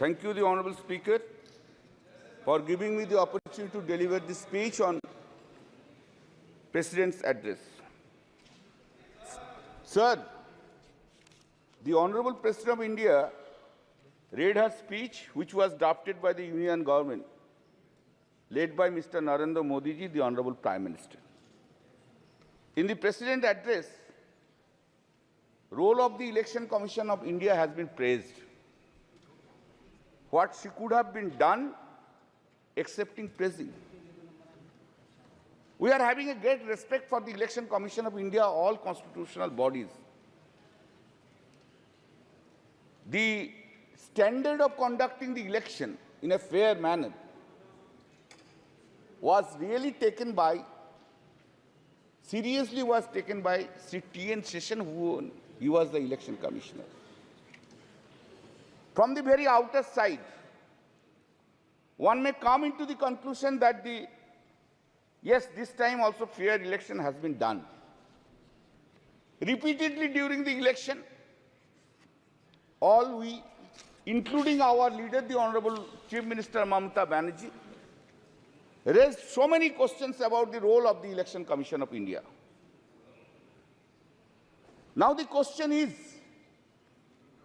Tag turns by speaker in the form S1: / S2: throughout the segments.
S1: Thank you, the Honourable Speaker, for giving me the opportunity to deliver this speech on President's address. Sir, the Honourable President of India read her speech, which was drafted by the Union Government, led by Mr. Narendra Modi ji, the Honourable Prime Minister. In the President's address, role of the Election Commission of India has been praised. What she could have been done, excepting praising. We are having a great respect for the Election Commission of India, all constitutional bodies. The standard of conducting the election in a fair manner was really taken by, seriously was taken by Sri T.N. Seshan, who he was the election commissioner. From the very outer side, one may come into the conclusion that yes, this time also fair election has been done. Repeatedly during the election, all we, including our leader, the Honorable Chief Minister Mamata Banerjee, raised so many questions about the role of the Election Commission of India. Now the question is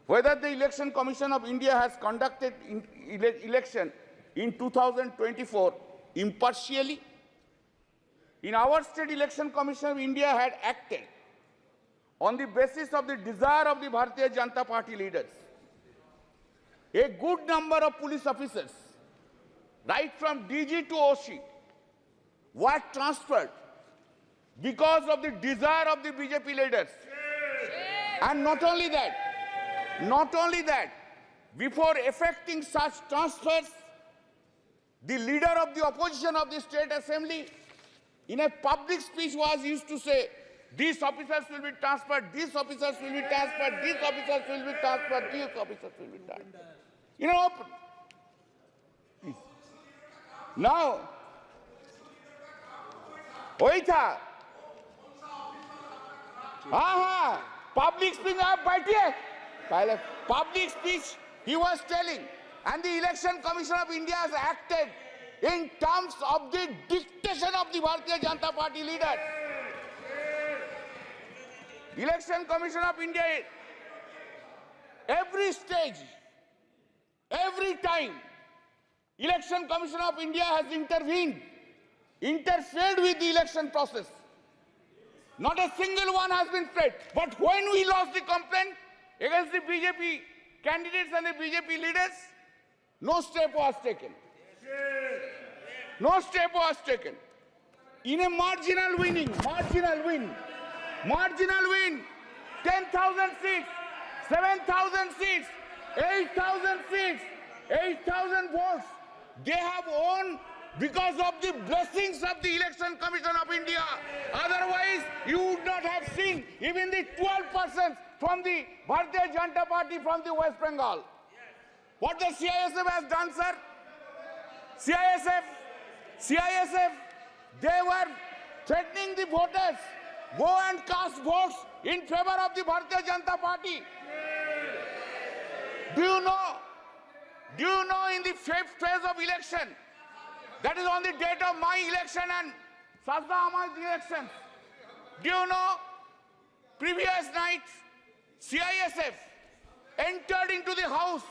S1: whether the Election Commission of India has conducted election in 2024 impartially. In our state, Election Commission of India had acted on the basis of the desire of the Bharatiya Janata Party leaders. A good number of police officers, right from DG to OC, were transferred because of the desire of the BJP leaders. And not only that, before effecting such transfers, the leader of the opposition of the State Assembly, in a public speech, was used to say, these officers will be transferred, these officers will be transferred, these officers will be transferred, these officers will be transferred. You know, now, वही था, हाँ, public speech, आप बैठिए, पहले public speech he was telling, and the Election Commission of India has acted in terms of the dictation of the Bharatiya Janata Party leaders. Election Commission of India, every stage, every time, Election Commission of India has interfered with the election process. Not a single one has been fed. But when we lost the complaint against the BJP candidates and the BJP leaders, no step was taken. No step was taken. In a marginal win, 10,000 seats, 7,000 seats, 8,000 seats, 8,000 votes, they have won because of the blessings of the Election Commission of India. Otherwise, you would not have seen even the 12% from the Bharatiya Janata Party from the West Bengal. What the CISF has done, sir? CISF, they were threatening the voters, go and cast votes in favor of the Bharatiya Janata Party. Do you know in the fifth phase of election, that is on the date of my election and Sajda Ahmad's election, do you know, previous night, CISF entered into the house,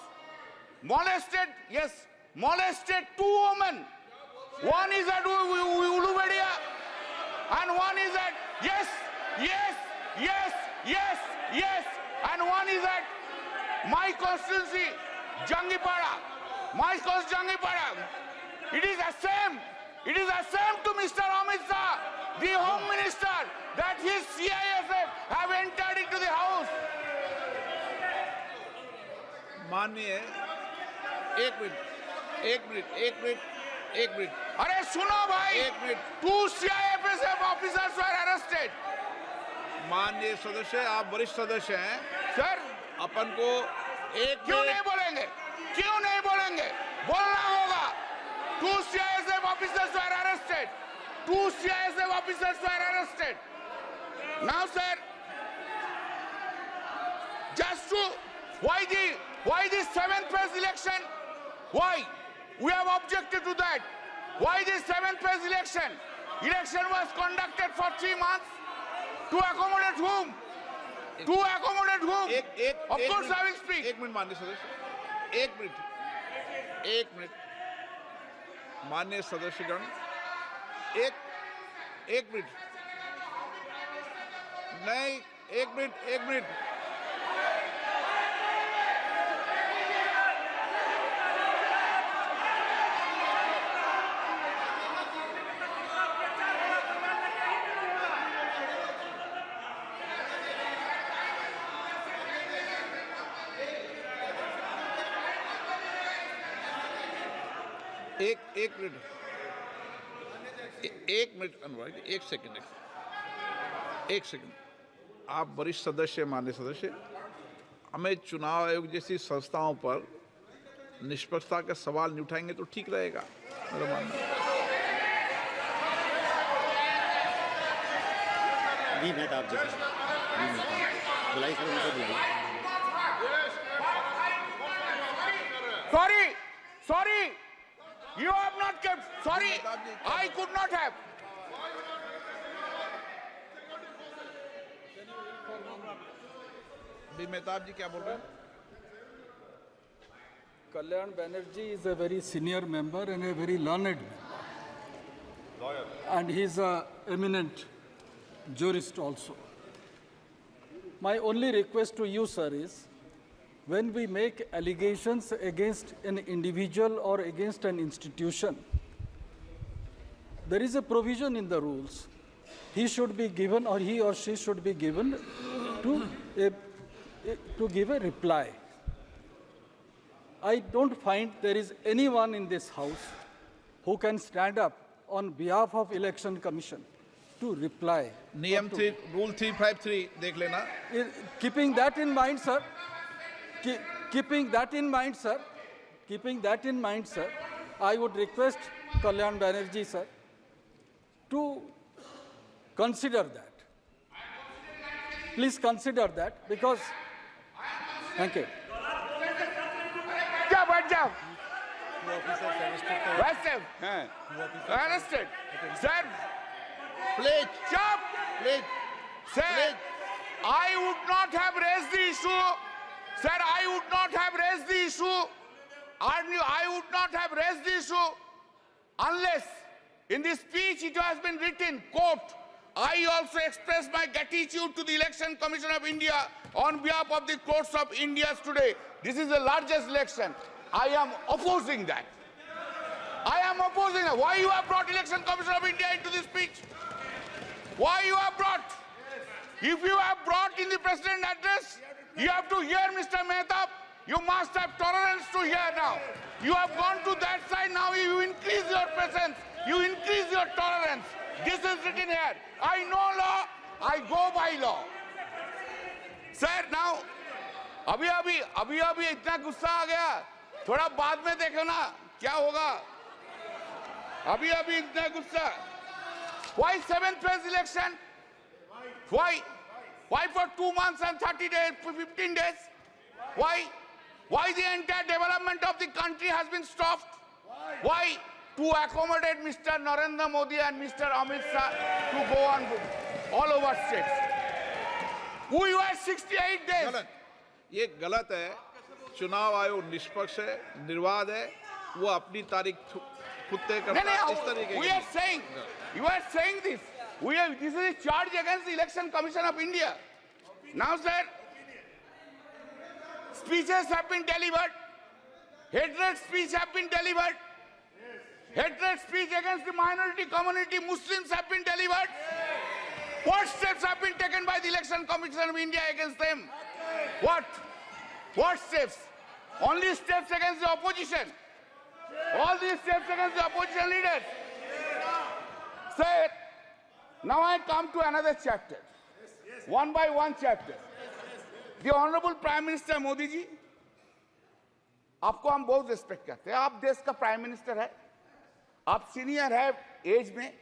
S1: molested two women. One is at Ulubedia and one is at, yes, and one is at my constituency, Jangipara. It is the same to Mr. Amit Shah, the Home Minister, that his CISF have entered into the house.
S2: माननीय एक minute
S1: अरे सुनो भाई,
S2: एक minute,
S1: 2 CISF officers were arrested.
S2: माननीय सदस्य, आप वरिष्ठ सदस्य हैं
S1: सर,
S2: अपन को एक
S1: क्यों नहीं बोलेंगे? बोलना होगा. 2 CISF officers were arrested. Now, sir, just to why the 7th phase election Why? We have objected to that. Why this 7th phase election? Election was conducted for 3 months. To accommodate whom? To accommodate whom? Of course I will speak.
S2: एक minute माननीय सदस्य, एक minute माननीय सदस्यगण, एक minute नहीं, एक minute एक minute अनुराग, एक सेकंड, आप वरिष्ठ सदस्य, माननीय सदस्य, हमें चुनाव आयोग जैसी संस्थाओं पर निष्पक्षता का सवाल नहीं उठाएंगे तो ठीक रहेगा, मेरा मानना है।
S3: आप जैसे बुलाई सर, उनको बुलाई।
S1: Sorry, you have not kept. Sorry, I could not have.
S2: बी मेहताब जी क्या बोल रहे हैं?
S4: Kalyan Banerjee is a very senior member and a very learned lawyer. And he is an eminent jurist also. My only request to you, sir, is when we make allegations against an individual or against an institution, there is a provision in the rules. He should be given, or he or she should be given to give a reply. I don't find there is anyone in this house who can stand up on behalf of Election Commission to reply.
S2: नियम 3, rule 353 देख लेना।
S4: Keeping that in mind, sir, keeping that in mind, sir, I would request Kalyan Banerjee, sir, to consider that. Please consider that, because, thank you.
S1: बैठ जाओ। Arrested. Sir,
S2: please
S1: stop. Sir, I would not have raised the issue. Sir, I would not have raised the issue. I would not have raised the issue unless in this speech it has been written, quote, I also express my gratitude to the Election Commission of India on behalf of the courts of India today. This is the largest election. I am opposing that. Why you have brought Election Commission of India into this speech? Why you have brought? If you have brought in the President address, you have to hear Mr. Mehtab. You must have tolerance to hear now. You have gone to that side, now you increase your presence. You increase your tolerance. This is written here. I know law, I go by law. Sir, now, अभी इतना गुस्सा आ गया, थोड़ा बाद में देखो ना क्या होगा। अभी इतना गुस्सा। Why 7th phase election? Why for 2 months and 30 days, 15 days? Why the entire development of the country has been stopped? Why? To accommodate Mr. Narendra Modi and Mr. Amit Shah to go on all over states. We were 68 days.
S2: गलत, ये गलत है। चुनाव आयोग निष्पक्ष है, निर्वाध है, वो अपनी तारीख खुद तय करता है। इस तरीके
S1: you are saying this. This is a charge against the Election Commission of India. Now, sir, speeches have been delivered. Hatred speech have been delivered. Hatred speech against the minority community, Muslims have been delivered. What steps have been taken by the Election Commission of India against them? What steps? Only steps against the opposition. All these steps against the opposition leaders. Sir, now I come to another chapter. One by one chapter. The Honorable Prime Minister Modi ji, आपको हम बहुत respect करते हैं। आप देश का prime minister है, आप सीनियर है एज में।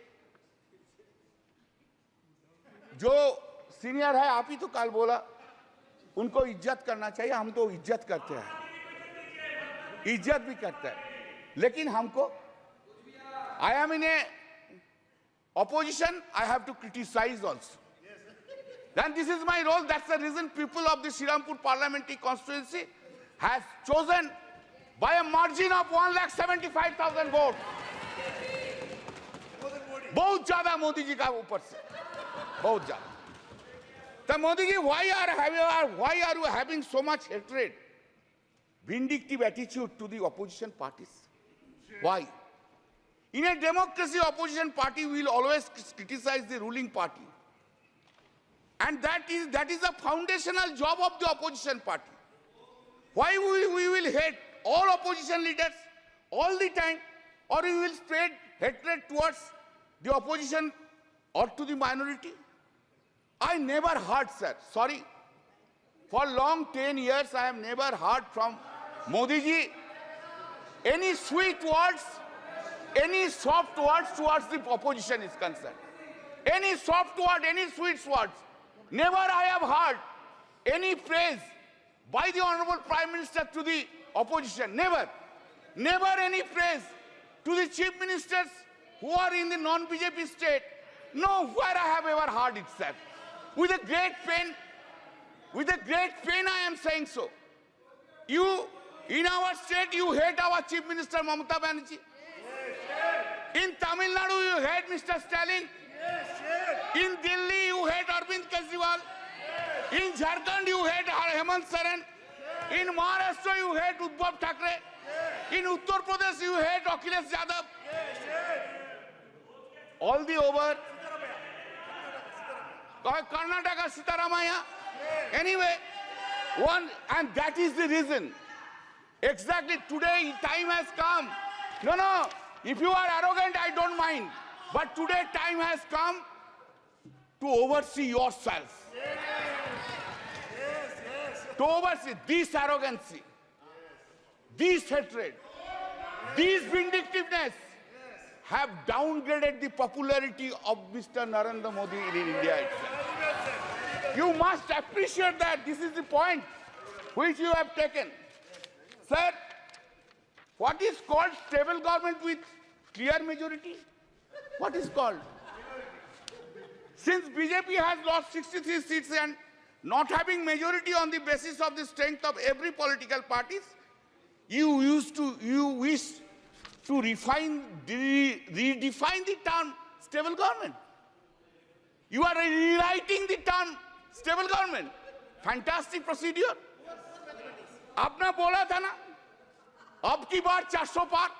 S1: जो सीनियर है, आप ही तो कल बोला, उनको इज्जत करना चाहिए, हम तो इज्जत करते हैं। इज्जत भी करता है, लेकिन हमको I am in A opposition, I have to criticize also. Then this is my role. That's the reason people of the Srirampur parliamentary constituency has chosen by a margin of 1,75,000 votes. बहुत ज्यादा मोदी जी का ऊपर से, बहुत ज्यादा. So Modi ji, why are you having so much hatred, vindictive attitude to the opposition parties? Why? In a democracy, opposition party will always criticize the ruling party. And that is a foundational job of the opposition party. Why we will hate all opposition leaders all the time, or we will spread hatred towards the opposition or to the minority? I never heard, sir, sorry, for long 10 years I have never heard from Modi ji any sweet words, any soft words towards the opposition is concerned. Any soft word, any sweet words. Never I have heard any praise by the Honorable Prime Minister to the opposition. Never. Never any praise to the chief ministers who are in the non-BJP state. Nowhere I have ever heard it, sir. With a great pain I am saying so. You, in our state, you hate our Chief Minister Mamata Banerjee. In Tamil Nadu, you hate Mr. Stalin. In Delhi, you hate Arvind Kejriwal. In Jharkhand, you hate Hemant Soren. In Maharashtra, you hate Uddhav Thackeray. In Uttar Pradesh, you hate Akhilesh Yadav. All the over. Karnataka, Sitaramaya. Anyway, and that is the reason. Exactly today, time has come. No. If you are arrogant, I don't mind. But today, time has come to oversee yourself. To oversee this arrogancy, this hatred, this vindictiveness have downgraded the popularity of Mr. Narendra Modi in India itself. You must appreciate that. This is the point which you have taken. Sir, what is called stable government with clear majority? What is called? Since BJP has lost 63 seats and not having majority on the basis of the strength of every political parties, you wish to redefine the term stable government. You are rewriting the term stable government. Fantastic procedure. आपने बोला था ना, अब की बार 400 पार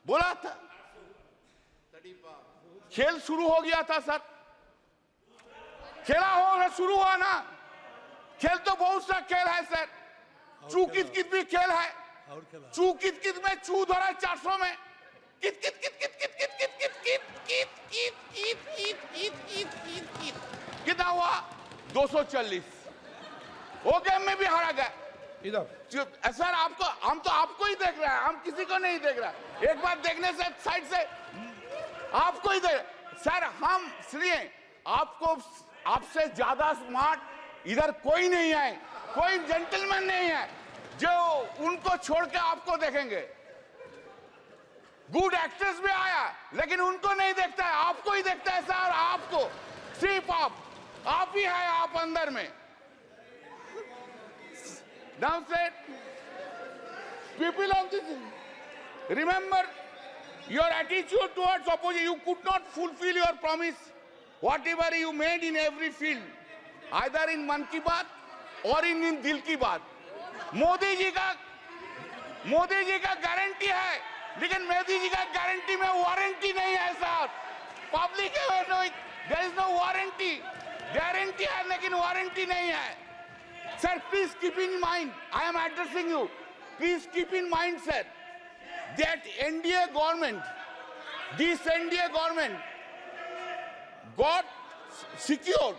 S1: बोला था, खेल शुरू हो गया था सर, खेला होगा शुरू हुआ ना, खेल तो बहुत सा खेल है सर, चू कित कित भी खेल है, चू कित कित में चू धरा 400 में, कित कित कित कित कित कित कित कित कित कित कित कित कित कित कित कित कितना हुआ 240, वो गेम में भी हारा गया।
S2: इधर
S1: सर आपको, हम तो आपको ही देख रहे हैं, हम किसी को नहीं देख रहे। एक बार देखने से साइड से आपको ही देख सर, हम सुनिए, आपको आपसे ज्यादा स्मार्ट इधर कोई नहीं है, कोई जेंटलमैन नहीं है जो उनको छोड़ के आपको देखेंगे। गुड एक्ट्रेस भी आया लेकिन उनको नहीं देखता है, आपको ही देखता है सर। आपको सिर्फ आप ही है, आप अंदर में। Now said, people of this, remember your attitude towards opposition. You could not fulfill your promise, whatever you made in every field, either in Mann Ki Baat or in Dil Ki Baat. Modi ji का guarantee है, लेकिन मोदी जी का guarantee में warranty नहीं है साहब। Public there is no warranty, guarantee है लेकिन वारंटी नहीं है। Sir, please keep in mind, I am addressing you. Please keep in mind, sir, that NDA government, this NDA government got secured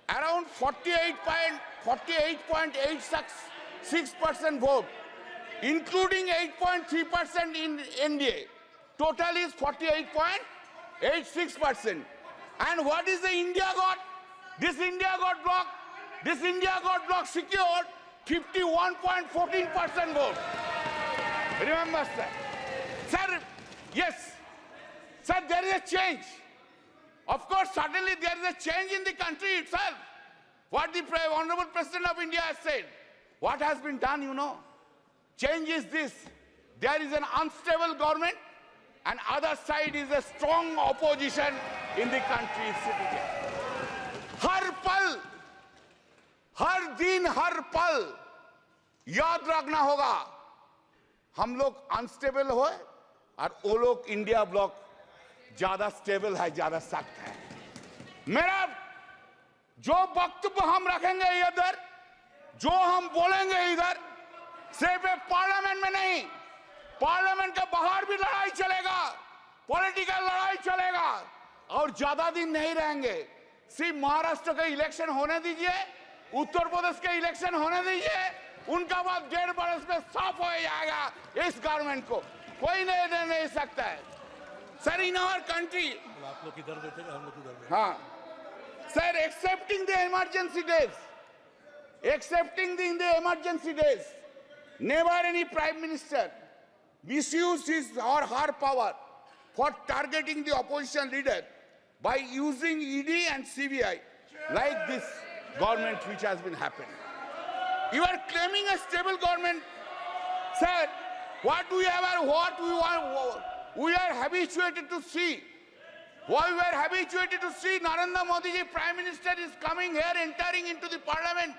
S1: around 48.86% vote, including 8.3% in NDA. Total is 48.86%. And what is the India got? This India got bloc secured 51.14% vote. Remember, sir. Sir, yes. Sir, there is a change. Of course, suddenly there is a change in the country itself. What the Honorable President of India has said. What has been done, you know? Change is this. There is an unstable government and other side is a strong opposition in the country sitting here. हर पल, हर दिन, हर पल याद रखना होगा हम लोग unstable हो और वो लोग इंडिया ब्लॉक ज्यादा स्टेबल है, ज्यादा सख्त है। मेरा जो वक्तव्य हम रखेंगे इधर, जो हम बोलेंगे इधर, सिर्फ पार्लियामेंट में नहीं, पार्लियामेंट के बाहर भी लड़ाई चलेगा, पॉलिटिकल लड़ाई चलेगा और ज्यादा दिन नहीं रहेंगे। सिर्फ महाराष्ट्र के इलेक्शन होने दीजिए, उत्तर प्रदेश के इलेक्शन होने दीजिए, उनका बाद 1.5 बरस में साफ हो जाएगा इस गवर्नमेंट को, कोई नहीं सकता है। सर, इन आवर कंट्री,
S3: आप लोग किधर बैठे हम लोग किधर?
S1: हाँ sir, accepting the emergency days, accepting in the emergency days, never any prime minister misused his or her power for targeting the opposition leader by using ED and CBI like this government which has been happening. You are claiming a stable government. Sir, what we want, we are habituated to see. What we are habituated to see, Narendra Modi ji, Prime Minister, is coming here, entering into the parliament,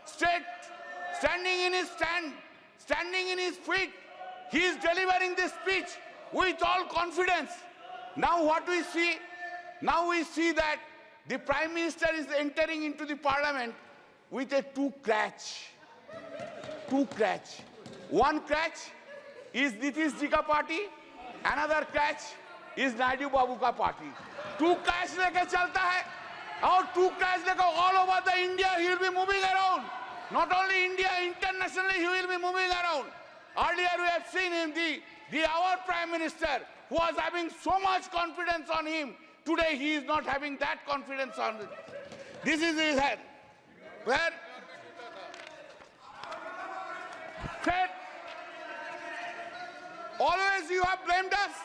S1: standing in his feet. He is delivering this speech with all confidence. Now what we see? Now we see that the Prime Minister is entering into the parliament with a two crutch. One crutch is Nitish ji ka party, another crutch is Naidu Babu ka party. Two crutch leke chalta hai, और two crutch leke all over the India he will be moving around. Not only India, internationally he will be moving around. Earlier we have seen him, our Prime Minister, who was having so much confidence on him. Today he is not having that confidence on him. This is his head. Where? Said, always you have blamed us.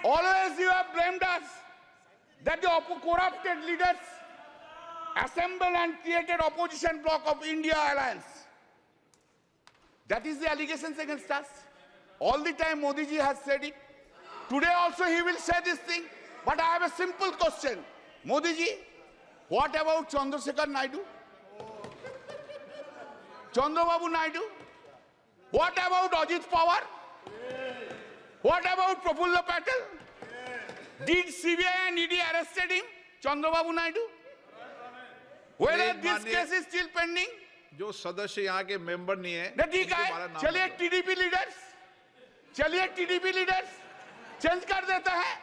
S1: Always you have blamed us that the corrupted leaders assembled and created opposition bloc of India Alliance. That is the allegations against us. All the time Modi ji has said it. Today also he will say this thing. But I have a simple question. Modi ji, what about Chandrasekhar Naidu? Chandrababu Naidu? What about Ajit Pawar? What about Prafulla Patel? Did CBI and ED arrested him, Chandrababu Naidu? Whether this case is still pending?
S2: जो सदस्य यहाँ के member नहीं है,
S1: ठीक है, चलिए TDP leaders change कर देता है,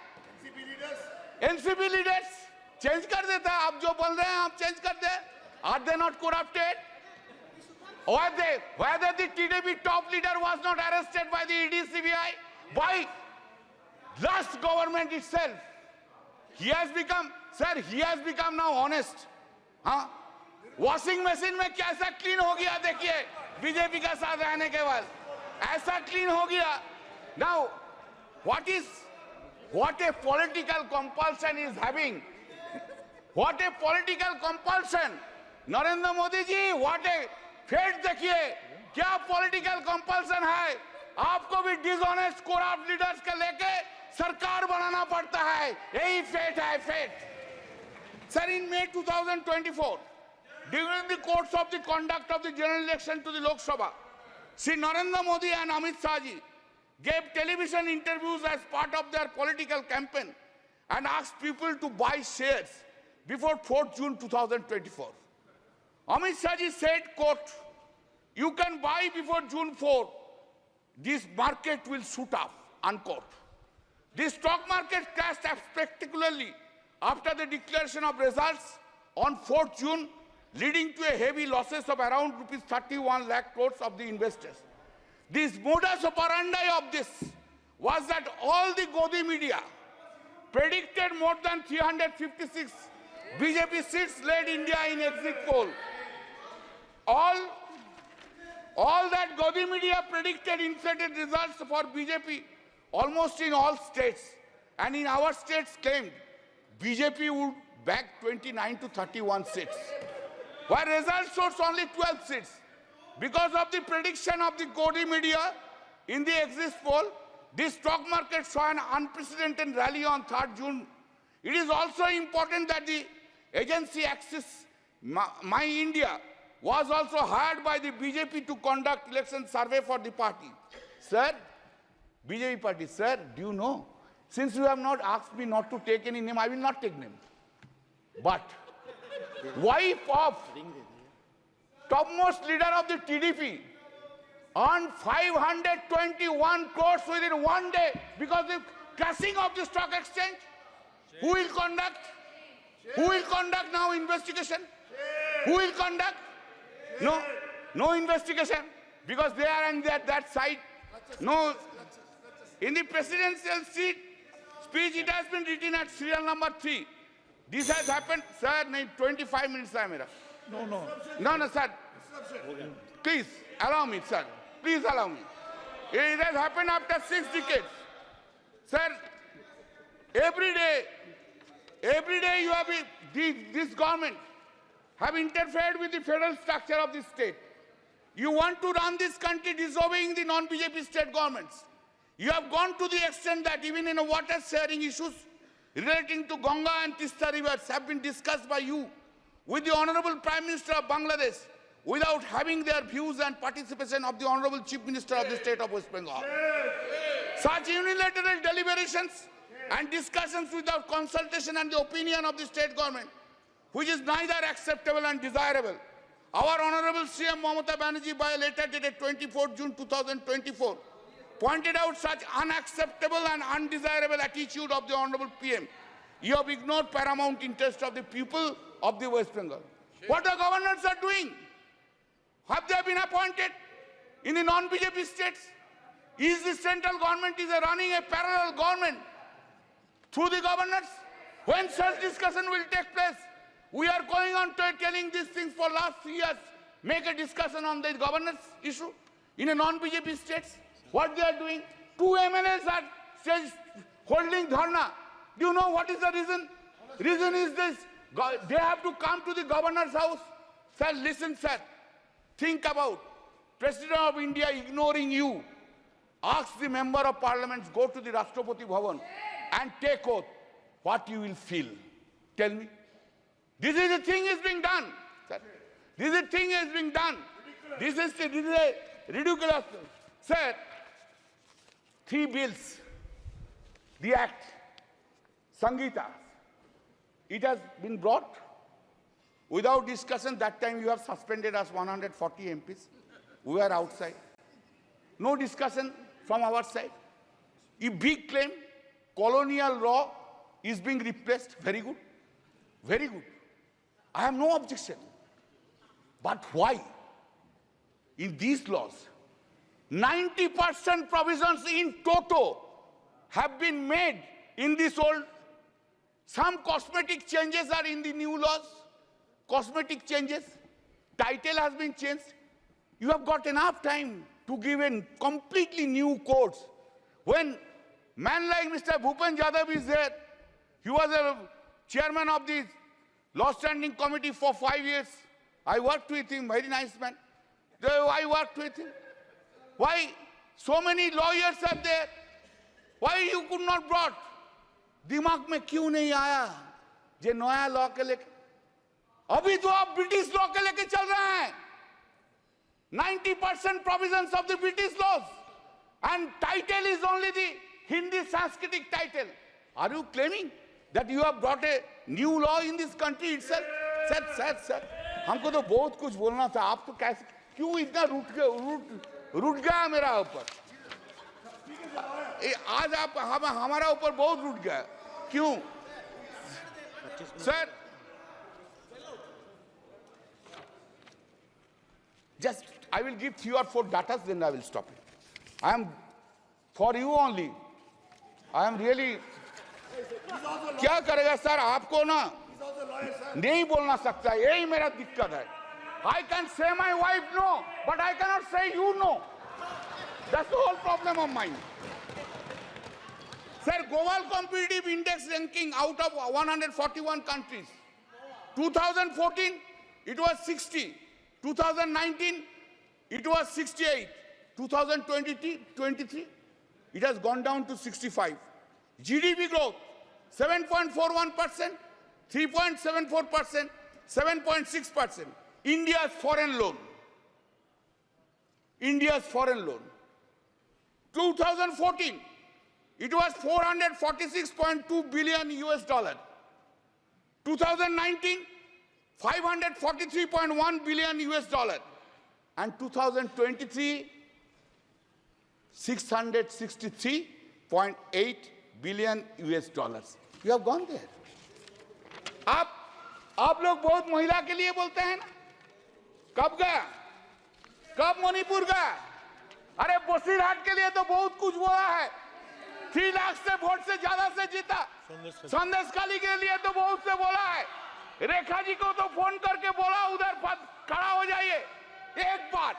S1: एनसीपी लीडर्स चेंज कर देता है। आप जो बोल रहे हैं आप चेंज कर दे। Are they not corrupted? Whether the TDP top leader was not arrested by the ED CBI, by last government itself. He has become now honest. हाँ? वॉशिंग मशीन में कैसा क्लीन हो गया देखिए, बीजेपी का साथ रहने के बाद ऐसा क्लीन हो गया। Now, what a political compulsion is having. What a political compulsion. Narendra Modi ji, what a fate देखिए, क्या political compulsion है। आपको भी dishonest corrupt leaders के लेके सरकार बनाना पड़ता है, यही fate है, fate. Sir, in May 2024, during the course of the conduct of the general election to the Lok Sabha, Shri Narendra Modi and Amit Shah ji gave television interviews as part of their political campaign and asked people to buy shares before 4th June 2024. Amit Shah ji said, quote, "You can buy before June 4. This market will shoot up," unquote. The stock market crashed spectacularly after the declaration of results on 4th June, leading to a heavy losses of around rupees 31 lakh crores of the investors. This modus operandi of this was that all the Godi media predicted more than 356 BJP seats led India in exit poll. All that Gaudy media predicted inflated results for BJP almost in all states, and in our states claimed BJP would bag 29 to 31 seats, while results showed only 12 seats. Because of the prediction of the Gaudy media in the exit poll, the stock market saw an unprecedented rally on 3rd June. It is also important that the agency Axis My India was also hired by the BJP to conduct election survey for the party. Sir, BJP party, sir, do you know? Since you have not asked me not to take any name, I will not take name. But wife of topmost leader of the TDP earned 521 crores within one day because of crashing of the stock exchange. Who will conduct? Who will conduct now investigation? Who will conduct? No investigation, because they are on that side. No. In the presidential speech, it has been written at serial number 3. This has happened, sir. 25 minutes hai mera. No, sir. Please allow me, sir. Please allow me. It has happened after 6 decades, sir. Every day you have this government have interfered with the federal structure of this state. You want to run this country disobeying the non-BJP state governments. You have gone to the extent that even in water sharing issues relating to Ganga and Tista rivers have been discussed by you with the Honorable Prime Minister of Bangladesh without having their views and participation of the Honorable Chief Minister of the state of West Bengal. Such unilateral deliberations and discussions without consultation and the opinion of the state government, which is neither acceptable and desirable. Our Honorable CM Mamata Banerjee, by a letter dated 24 June 2024, pointed out such unacceptable and undesirable attitude of the Honorable PM. You have ignored paramount interest of the people of the West Bengal. What the governors are doing? Have they been appointed in the non-BJP states? Is the central government running a parallel government through the governors? When such discussion will take place? We are going on to telling these things for last 3 years. Make a discussion on the governance issue in a non-BJP states. What they are doing? 2 MLAs are holding dharna. Do you know what is the reason? Reason is this. They have to come to the governor's house. Sir, listen, sir. Think about President of India ignoring you. Ask the member of parliament, go to the Rashtrapati Bhavan and take oath. What you will feel? Tell me. This is the thing is being done. Sir. This is the thing is being done. This is a ridiculous. Sir, 3 bills, the act, Sangeeta, it has been brought without discussion. That time you have suspended us 140 MPs. We were outside. No discussion from our side. A big claim, colonial law is being replaced. Very good. Very good. I have no objection. But why? In these laws, 90% provisions in toto have been made in this old. Some cosmetic changes are in the new laws. Cosmetic changes. Title has been changed. You have got enough time to give in completely new codes. When man like Mr. Bhupen Yadav is there, he was a chairman of the Law Standing Committee for 5 years. I worked with him, very nice man. I worked with him. Why so many lawyers are there? Why you could not brought? दिमाग में क्यों नहीं आया जे नया law के लेके? अभी तो आप ब्रिटिश लॉ के लेके चल रहे हैं. 90% provisions of the British laws, and title is only the Hindi Sanskritic title. Are you claiming that you have brought a new law in this country itself? Sir, हमको तो बहुत कुछ बोलना था. आप तो कैसे क्यों इतना रूठ गया मेरा ऊपर? आज आप हमारा ऊपर बहुत रूठ गया. क्यों? Sir, just I will give 3 or 4 datas, then I will stop it. I am for you only. I am really. क्या करेगा सर? आपको ना नहीं बोलना सकता. यही मेरा दिक्कत है. I can say my wife no, but I cannot say you no. That's the whole problem of mine. Sir, Global Competitive Index ranking out of 141 countries. 2014, it was 60. 2019, it was 68. 2023, it has gone down to 65. GDP growth, 7.41%, 3.74%, 7.6%. India's foreign loan. 2014, it was 446.2 billion US dollar. 2019, 543.1 billion US dollar. And 2023, 663.8 billion US dollars. You have gone there. आप लोग बहुत महिला के लिए बोलते हैं ना? कब गया? कब मणिपुर गया? अरे बसीरहाट के लिए तो बहुत कुछ बोला है। 3 लाख से वोट से ज्यादा से जीता। संदेशखाली के लिए तो बहुत से बोला है। रेखा जी को तो फोन करके बोला उधर खड़ा हो जाइए। एक बार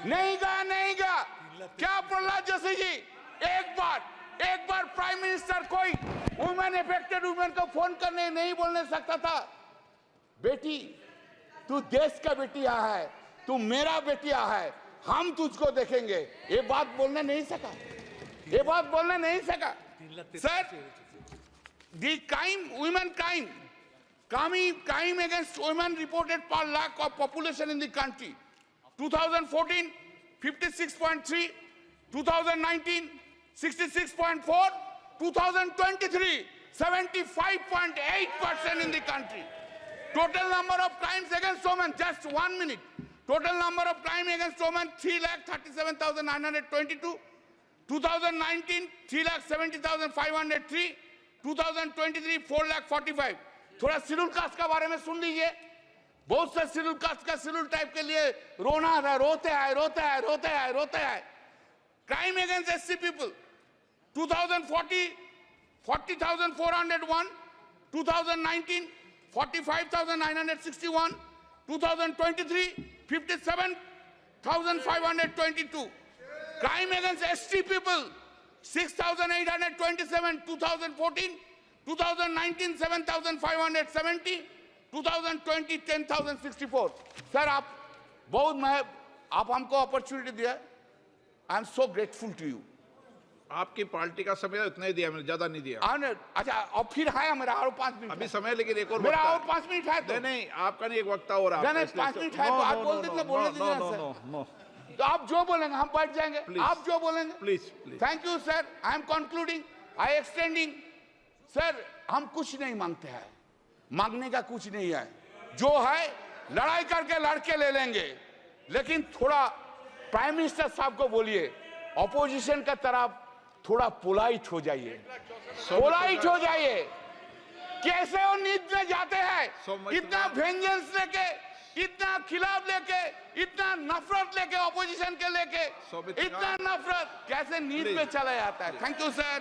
S1: नहीं गया। क्या प्रहलाद जोशी जी? एक बार प्राइम मिनिस्टर कोई वुमेन अफेक्टेड वुमेन को फोन करने नहीं बोलने सकता था? बेटी, तू देश का बेटिया है, तू मेरा बेटिया है, हम तुझको देखेंगे। ये बात बोलने नहीं सका। Sir, the women crime against women reported per lakh of population in the country. 2014, 56.3, 2019, 66.4, 2023, 75.8% in the country. Total number of crimes against women, just 1 minute. Total number of crimes against women, 3,37,922. 2019, 3,70,503. 2023, 4,45,000. थोड़ा schedule caste का बारे में सुन लीजिए। बहुत से schedule caste का schedule type के लिए रोते हैं। Crime against SC people, 2040, 40,401. 2019, 45,961. 2023, 57,522. Crime against ST people, 6,827. 2014, 2019, 7,570. 2020, 10,064. Sir, आप हमको अपॉर्चुनिटी दिया। I am so grateful to you.
S2: आपकी पार्टी का समय इतना ही दिया, मैंने ज्यादा नहीं दिया।
S1: अच्छा, और फिर है मेरा और 5 मिनट
S2: अभी समय, लेकिन एक और
S1: मेरा और 5 मिनट है तो
S2: नहीं, आपका नहीं, एक वक्ता और आप
S1: 5 मिनट है तो आप बोल दीजिए, बोलने दीजिए सर। तो आप जो बोलेंगे हम बैठ जाएंगे। आप जो बोलेंगे
S2: please.
S1: Thank you sir. I am concluding, I extending. Sir, हम कुछ नहीं मांगते हैं, मांगने का कुछ नहीं है। जो है लड़ाई करके लड़के ले लेंगे, लेकिन थोड़ा प्राइम मिनिस्टर साहब को बोलिए ऑपोजिशन का तरफ थोड़ा पोलाइट हो जाइए। कैसे वो नींद में जाते हैं, इतना वेंजेंस लेके, इतना खिलाफ लेके, इतना नफरत लेके, ऑपोजिशन के लेके, इतना नफरत कैसे नींद में चला जाता है। Thank you sir.